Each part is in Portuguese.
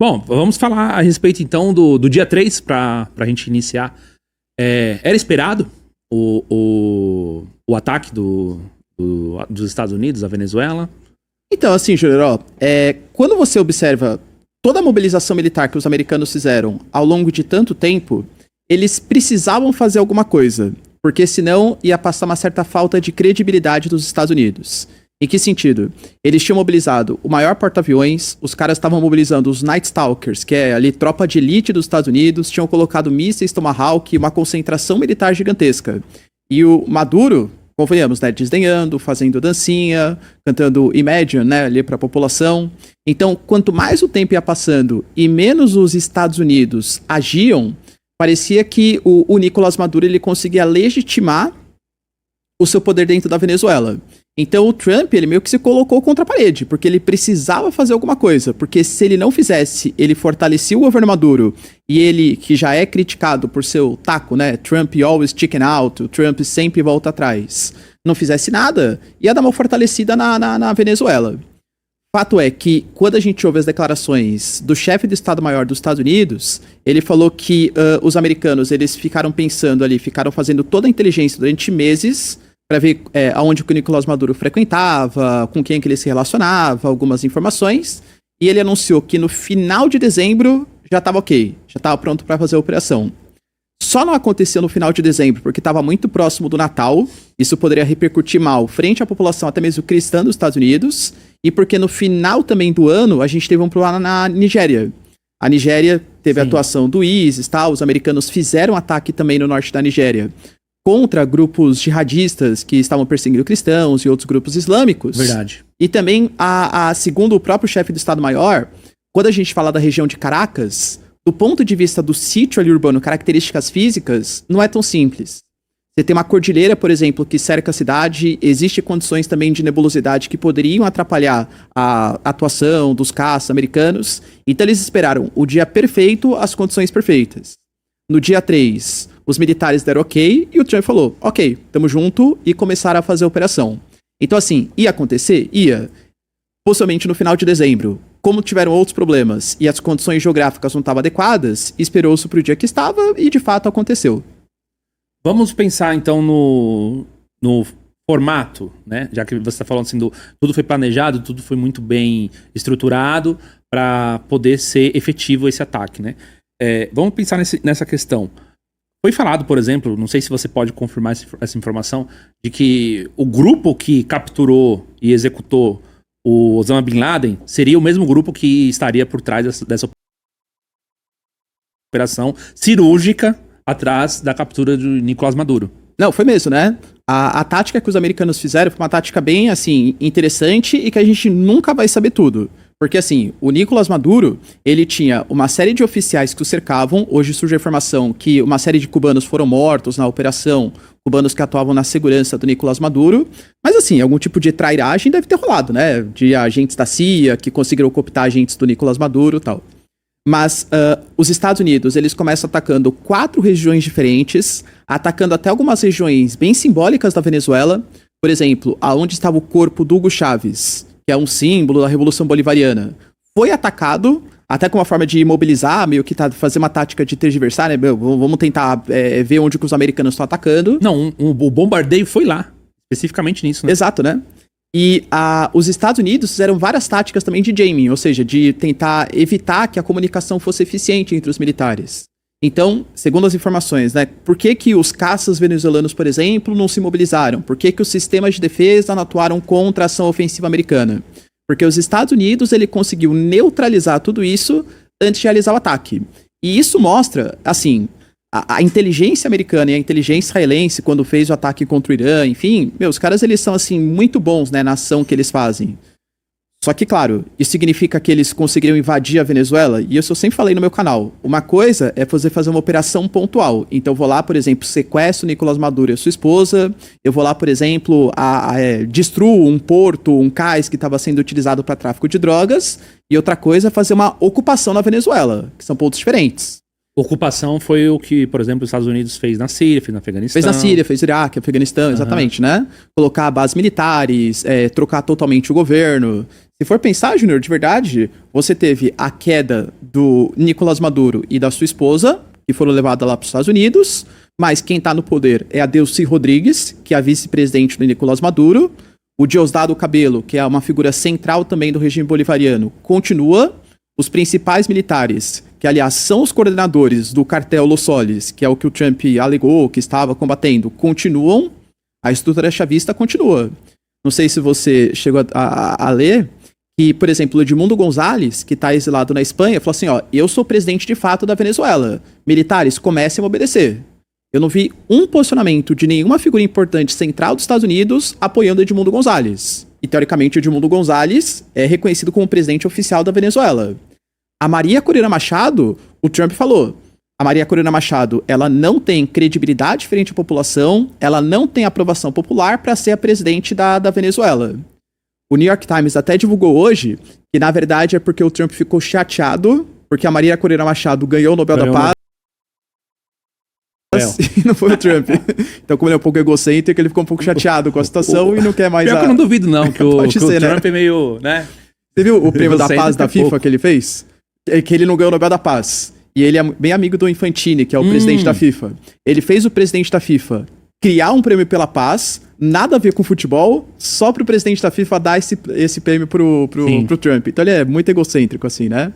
Bom, vamos falar a respeito então do dia 3 pra gente iniciar. Era esperado o ataque dos Estados Unidos à Venezuela? Então, assim, Júnior, quando você observa toda a mobilização militar que os americanos fizeram ao longo de tanto tempo, eles precisavam fazer alguma coisa, porque senão ia passar uma certa falta de credibilidade dos Estados Unidos. Em que sentido? Eles tinham mobilizado o maior porta-aviões, os caras estavam mobilizando os Night Stalkers, que é ali tropa de elite dos Estados Unidos, tinham colocado mísseis Tomahawk, uma concentração militar gigantesca. E o Maduro, convenhamos, né, desdenhando, fazendo dancinha, cantando Imagine, né, ali pra população. Então, quanto mais o tempo ia passando e menos os Estados Unidos agiam, parecia que o Nicolás Maduro ele conseguia legitimar o seu poder dentro da Venezuela. Então o Trump, ele meio que se colocou contra a parede, porque ele precisava fazer alguma coisa, porque se ele não fizesse, ele fortalecia o governo Maduro, e ele, que já é criticado por seu taco, né, Trump always chicken out, o Trump sempre volta atrás, não fizesse nada, ia dar uma fortalecida na Venezuela. Fato é que, quando a gente ouve as declarações do chefe do Estado-Maior dos Estados Unidos, ele falou que os americanos, eles ficaram pensando ali, ficaram fazendo toda a inteligência durante meses, para ver aonde o Nicolás Maduro frequentava, com quem que ele se relacionava, algumas informações, e ele anunciou que no final de dezembro já estava ok, já estava pronto para fazer a operação. Só não aconteceu no final de dezembro, porque estava muito próximo do Natal, isso poderia repercutir mal frente à população até mesmo cristã dos Estados Unidos, e porque no final também do ano a gente teve um problema na Nigéria. A Nigéria teve a atuação do ISIS, tá? Os americanos fizeram ataque também no norte da Nigéria contra grupos jihadistas que estavam perseguindo cristãos e outros grupos islâmicos. Verdade. E também, segundo o próprio chefe do Estado-Maior, quando a gente fala da região de Caracas, do ponto de vista do sítio ali urbano, características físicas, não é tão simples. Você tem uma cordilheira, por exemplo, que cerca a cidade, existem condições também de nebulosidade que poderiam atrapalhar a atuação dos caças americanos, então eles esperaram o dia perfeito, as condições perfeitas. No dia 3, os militares deram ok, e o Trump falou, ok, tamo junto, e começaram a fazer a operação. Então assim, ia acontecer? Ia. Possivelmente no final de dezembro. Como tiveram outros problemas e as condições geográficas não estavam adequadas, esperou-se pro dia que estava, e de fato aconteceu. Vamos pensar então no formato, né? Já que você está falando assim, tudo foi planejado, tudo foi muito bem estruturado para poder ser efetivo esse ataque, né? Vamos pensar nessa questão. Foi falado, por exemplo, não sei se você pode confirmar essa informação, de que o grupo que capturou e executou o Osama Bin Laden seria o mesmo grupo que estaria por trás dessa operação cirúrgica atrás da captura de Nicolás Maduro. Não, foi mesmo, né? A tática que os americanos fizeram foi uma tática bem, assim, interessante e que a gente nunca vai saber tudo. Porque, assim, o Nicolás Maduro, ele tinha uma série de oficiais que o cercavam. Hoje surge a informação que uma série de cubanos foram mortos na operação, cubanos que atuavam na segurança do Nicolás Maduro. Mas, assim, algum tipo de trairagem deve ter rolado, né? De agentes da CIA que conseguiram cooptar agentes do Nicolás Maduro e tal. Mas os Estados Unidos, eles começam atacando 4 regiões diferentes, atacando até algumas regiões bem simbólicas da Venezuela. Por exemplo, aonde estava o corpo do Hugo Chávez, que é um símbolo da Revolução Bolivariana, foi atacado, até com uma forma de imobilizar, meio que fazer uma tática de tergiversar, né? Vamos tentar ver onde que os americanos estão atacando. Não, o bombardeio foi lá, especificamente nisso, né? Exato, né? E os Estados Unidos fizeram várias táticas também de jamming, ou seja, de tentar evitar que a comunicação fosse eficiente entre os militares. Então, segundo as informações, né, por que os caças venezuelanos, por exemplo, não se mobilizaram? Por que os sistemas de defesa não atuaram contra a ação ofensiva americana? Porque os Estados Unidos, ele conseguiu neutralizar tudo isso antes de realizar o ataque. E isso mostra, assim, a inteligência americana e a inteligência israelense, quando fez o ataque contra o Irã, enfim, os caras, eles são, assim, muito bons, né, na ação que eles fazem. Só que, claro, isso significa que eles conseguiriam invadir a Venezuela? E isso eu sempre falei no meu canal. Uma coisa é você fazer uma operação pontual. Então eu vou lá, por exemplo, sequestro o Nicolás Maduro e a sua esposa. Eu vou lá, por exemplo, destruo um porto, um cais que estava sendo utilizado para tráfico de drogas. E outra coisa é fazer uma ocupação na Venezuela, que são pontos diferentes. Ocupação foi o que, por exemplo, os Estados Unidos fez na Síria, fez no Afeganistão. Fez na Síria, fez no Iraque, Afeganistão, exatamente, né? Colocar bases militares, trocar totalmente o governo. Se for pensar, Júnior, de verdade, você teve a queda do Nicolás Maduro e da sua esposa, que foram levadas lá para os Estados Unidos, mas quem tá no poder é a Delcy Rodrigues, que é a vice-presidente do Nicolás Maduro. O Diosdado Cabello, que é uma figura central também do regime bolivariano, continua. Os principais militares, que aliás são os coordenadores do cartel Los Soles, que é o que o Trump alegou que estava combatendo, continuam. A estrutura chavista continua. Não sei se você chegou a ler que, por exemplo, o Edmundo González, que está exilado na Espanha, falou assim, ó, eu sou presidente de fato da Venezuela. Militares, comecem a me obedecer. Eu não vi um posicionamento de nenhuma figura importante central dos Estados Unidos apoiando Edmundo González. E, teoricamente, Edmundo González é reconhecido como presidente oficial da Venezuela. A Maria Corina Machado, o Trump falou, a Maria Corina Machado, ela não tem credibilidade frente à população, ela não tem aprovação popular para ser a presidente da Venezuela. O New York Times até divulgou hoje que, na verdade, é porque o Trump ficou chateado, porque a Maria Corina Machado ganhou o Nobel da Paz, e não foi o Trump. Então, como ele é um pouco egocêntrico, ele ficou um pouco chateado com a situação e não quer mais... Pior que eu não duvido, não, que o ser, Trump é meio, né? Você viu o prêmio da paz da FIFA que ele fez? É que ele não ganhou o Nobel da Paz. E ele é bem amigo do Infantini, que é o presidente da FIFA. Ele fez o presidente da FIFA criar um prêmio pela paz, nada a ver com futebol, só pro presidente da FIFA dar esse prêmio pro Trump. Então ele é muito egocêntrico, assim, né?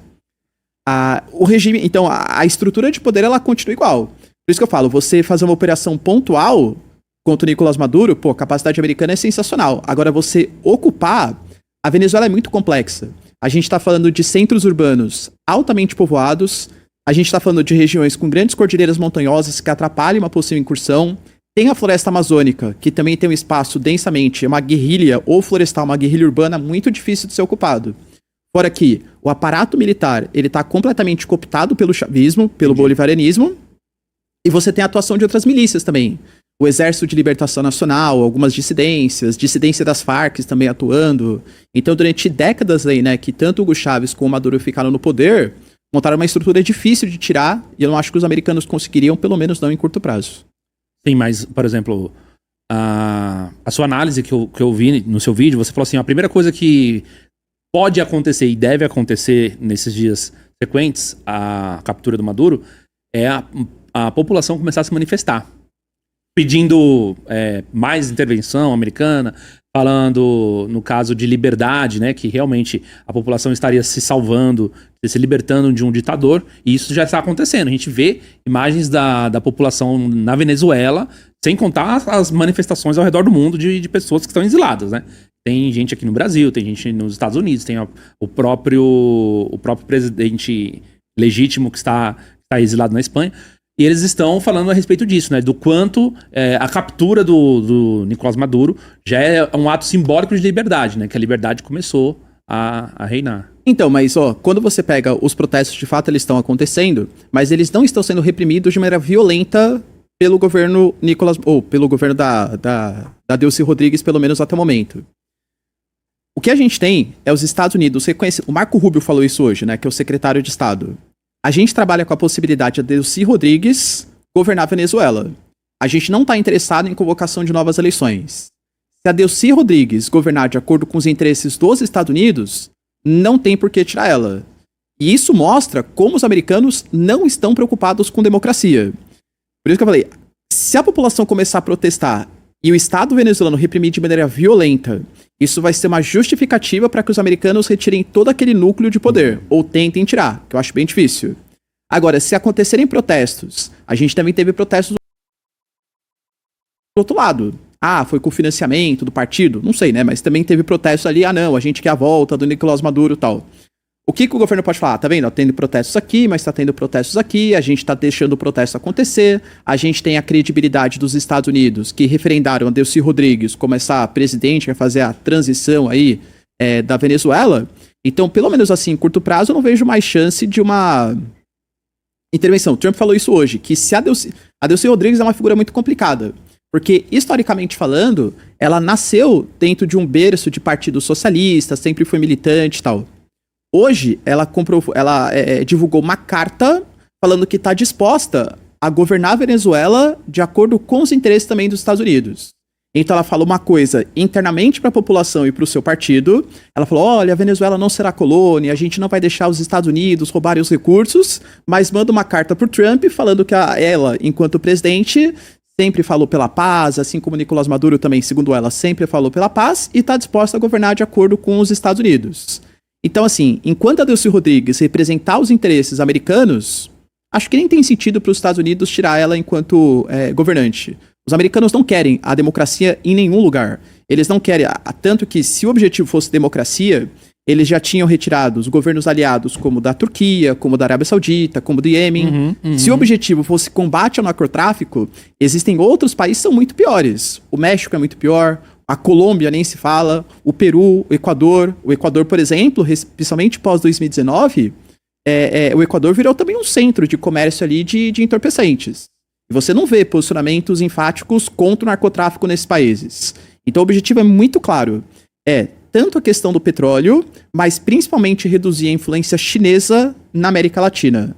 O regime... Então, a estrutura de poder, ela continua igual. Por isso que eu falo, você fazer uma operação pontual contra o Nicolás Maduro, pô, a capacidade americana é sensacional. Agora, você ocupar... A Venezuela é muito complexa. A gente tá falando de centros urbanos altamente povoados, a gente tá falando de regiões com grandes cordilheiras montanhosas que atrapalham uma possível incursão. Tem a floresta amazônica, que também tem um espaço densamente, uma guerrilha ou florestal, uma guerrilha urbana muito difícil de ser ocupado. Fora que o aparato militar, ele tá completamente cooptado pelo chavismo, pelo bolivarianismo, e você tem a atuação de outras milícias também. O Exército de Libertação Nacional, algumas dissidência das Farc também atuando. Então, durante décadas aí, né, que tanto Hugo Chávez como Maduro ficaram no poder, montaram uma estrutura difícil de tirar, e eu não acho que os americanos conseguiriam, pelo menos não em curto prazo. Sim, mas, por exemplo, a sua análise que eu vi no seu vídeo, você falou assim, a primeira coisa que pode acontecer e deve acontecer nesses dias sequentes, a captura do Maduro, é a população começar a se manifestar, pedindo mais intervenção americana, falando no caso de liberdade, né, que realmente a população estaria se salvando, se libertando de um ditador, e isso já está acontecendo. A gente vê imagens da população na Venezuela, sem contar as manifestações ao redor do mundo de pessoas que estão exiladas, né? Tem gente aqui no Brasil, tem gente nos Estados Unidos, tem o próprio presidente legítimo que está exilado na Espanha. E eles estão falando a respeito disso, né? Do quanto a captura do Nicolás Maduro já é um ato simbólico de liberdade, né? Que a liberdade começou a reinar. Então, mas ó, quando você pega os protestos, de fato eles estão acontecendo, mas eles não estão sendo reprimidos de maneira violenta pelo governo pelo governo da Delcy Rodrigues, pelo menos até o momento. O que a gente tem é os Estados Unidos reconhecendo. O Marco Rubio falou isso hoje, né? Que é o secretário de Estado. A gente trabalha com a possibilidade de Delcy Rodrigues governar a Venezuela. A gente não está interessado em convocação de novas eleições. Se a Delcy Rodrigues governar de acordo com os interesses dos Estados Unidos, não tem por que tirar ela. E isso mostra como os americanos não estão preocupados com democracia. Por isso que eu falei, se a população começar a protestar e o Estado venezuelano reprimir de maneira violenta, isso vai ser uma justificativa para que os americanos retirem todo aquele núcleo de poder, ou tentem tirar, que eu acho bem difícil. Agora, se acontecerem protestos, a gente também teve protestos do outro lado. Foi com o financiamento do partido? Não sei, né? Mas também teve protestos ali, não, a gente quer a volta do Nicolás Maduro e tal. O que o governo pode falar? Tá vendo? Tá tendo protestos aqui, mas tá tendo protestos aqui, a gente tá deixando o protesto acontecer, a gente tem a credibilidade dos Estados Unidos, que referendaram a Delcy Rodrigues como essa presidente que vai fazer a transição aí da Venezuela. Então, pelo menos assim, em curto prazo, eu não vejo mais chance de uma intervenção. O Trump falou isso hoje, que se a Delcy Rodrigues é uma figura muito complicada, porque, historicamente falando, ela nasceu dentro de um berço de partido socialista, sempre foi militante e tal. Hoje, ela divulgou uma carta falando que está disposta a governar a Venezuela de acordo com os interesses também dos Estados Unidos. Então ela falou uma coisa internamente para a população e para o seu partido. Ela falou, olha, a Venezuela não será colônia, a gente não vai deixar os Estados Unidos roubarem os recursos, mas manda uma carta para o Trump falando que ela, enquanto presidente, sempre falou pela paz, assim como Nicolás Maduro também, segundo ela, sempre falou pela paz e está disposta a governar de acordo com os Estados Unidos. Então, assim, enquanto a Delcy Rodrigues representar os interesses americanos, acho que nem tem sentido para os Estados Unidos tirar ela enquanto governante. Os americanos não querem a democracia em nenhum lugar. Eles não querem, tanto que se o objetivo fosse democracia, eles já tinham retirado os governos aliados como da Turquia, como da Arábia Saudita, como do Iêmen. Se o objetivo fosse combate ao narcotráfico, existem outros países que são muito piores. O México é muito pior, a Colômbia nem se fala, o Peru, o Equador. O Equador, por exemplo, principalmente pós-2019, o Equador virou também um centro de comércio ali de entorpecentes. E você não vê posicionamentos enfáticos contra o narcotráfico nesses países. Então o objetivo é muito claro. Tanto a questão do petróleo, mas principalmente reduzir a influência chinesa na América Latina.